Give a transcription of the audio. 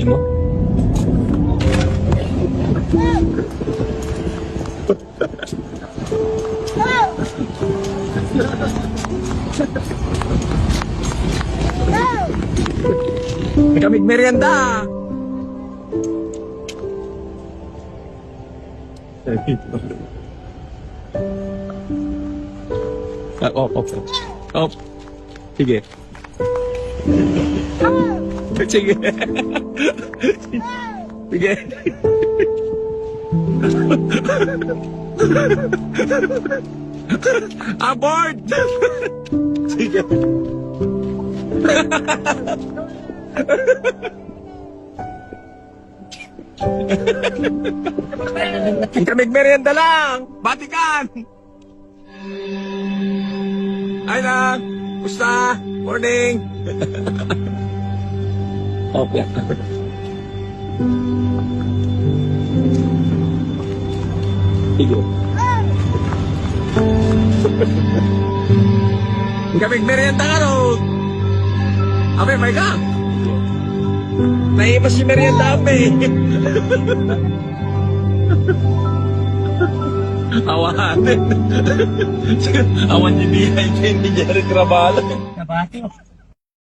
mo? Kamig merienda. Oh. Sige. Sige. Sige. Abort! Sige. Kamig merienda lang! Batikan! Ay na! Gusta? Morning! Okay. Sige. Kamig merienda ka no? Abe, may ka? Naiimas si merienda, abe. Awan. Awan niya di ay hindi niya rin trabaho. Nabati.